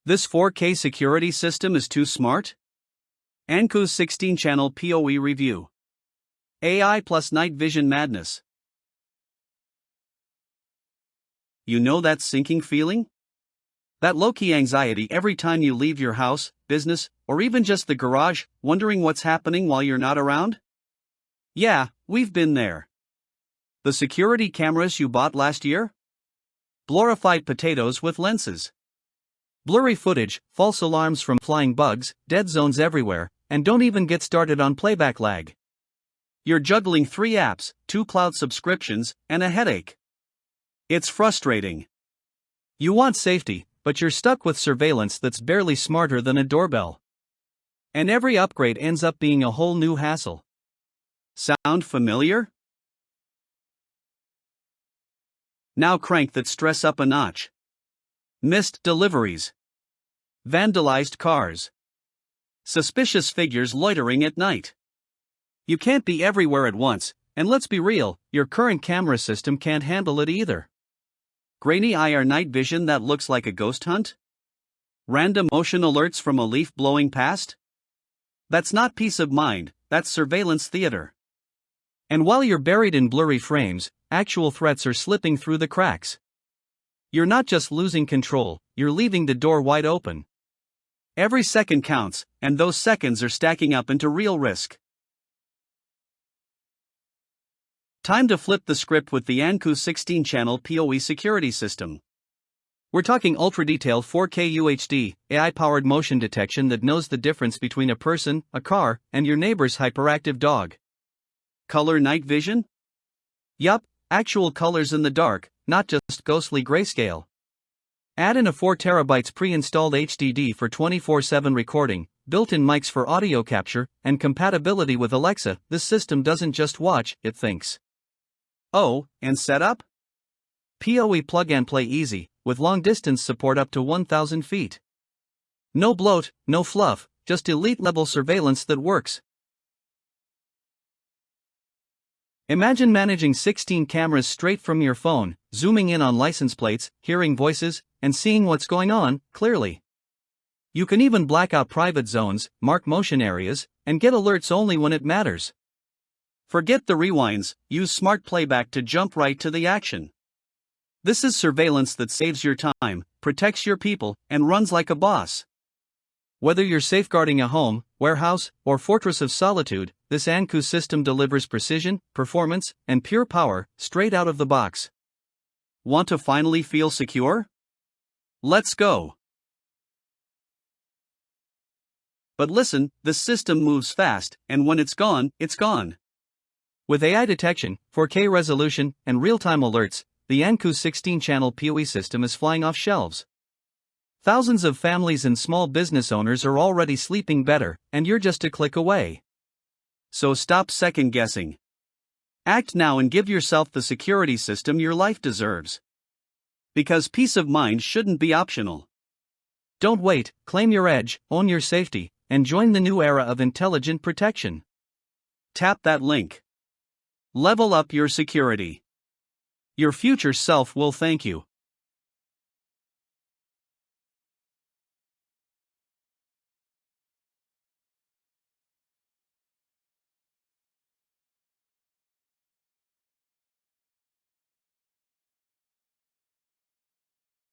This 4K security system is too smart? ANNKE's 16-channel PoE review. AI plus night vision madness. You know that sinking feeling? That low-key anxiety every time you leave your house, business, or even just the garage, wondering what's happening while you're not around? Yeah, we've been there. The security cameras you bought last year? Glorified potatoes with lenses. Blurry footage, false alarms from flying bugs, dead zones everywhere, and don't even get started on playback lag. You're juggling 3 apps, 2 cloud subscriptions, and a headache. It's frustrating. You want safety, but you're stuck with surveillance that's barely smarter than a doorbell. And every upgrade ends up being a whole new hassle. Sound familiar? Now crank that stress up a notch. Missed deliveries. Vandalized cars. Suspicious figures loitering at night. You can't be everywhere at once, and let's be real, your current camera system can't handle it either. Grainy IR night vision that looks like a ghost hunt? Random motion alerts from a leaf blowing past? That's not peace of mind, that's surveillance theater. And while you're buried in blurry frames, actual threats are slipping through the cracks. You're not just losing control, you're leaving the door wide open. Every second counts, and those seconds are stacking up into real risk. Time to flip the script with the ANNKE 16-channel PoE security system. We're talking ultra-detailed 4K UHD, AI-powered motion detection that knows the difference between a person, a car, and your neighbor's hyperactive dog. Color night vision? Yup, actual colors in the dark, not just ghostly grayscale. Add in a 4TB pre-installed HDD for 24/7 recording, built-in mics for audio capture, and compatibility with Alexa. This system doesn't just watch, it thinks. Oh, and setup? PoE plug and play easy, with long-distance support up to 1,000 feet. No bloat, no fluff, just elite-level surveillance that works. Imagine managing 16 cameras straight from your phone, zooming in on license plates, hearing voices, and seeing what's going on, clearly. You can even black out private zones, mark motion areas, and get alerts only when it matters. Forget the rewinds, use smart playback to jump right to the action. This is surveillance that saves your time, protects your people, and runs like a boss. Whether you're safeguarding a home, warehouse, or fortress of solitude, this ANNKE system delivers precision, performance, and pure power, straight out of the box. Want to finally feel secure? Let's go. But listen, the system moves fast, and when it's gone, it's gone. With AI detection, 4K resolution, and real-time alerts, the ANNKE 16-channel PoE system is flying off shelves. Thousands of families and small business owners are already sleeping better, and you're just a click away. So stop second-guessing. Act now and give yourself the security system your life deserves. Because peace of mind shouldn't be optional. Don't wait, claim your edge, own your safety, and join the new era of intelligent protection. Tap that link. Level up your security. Your future self will thank you.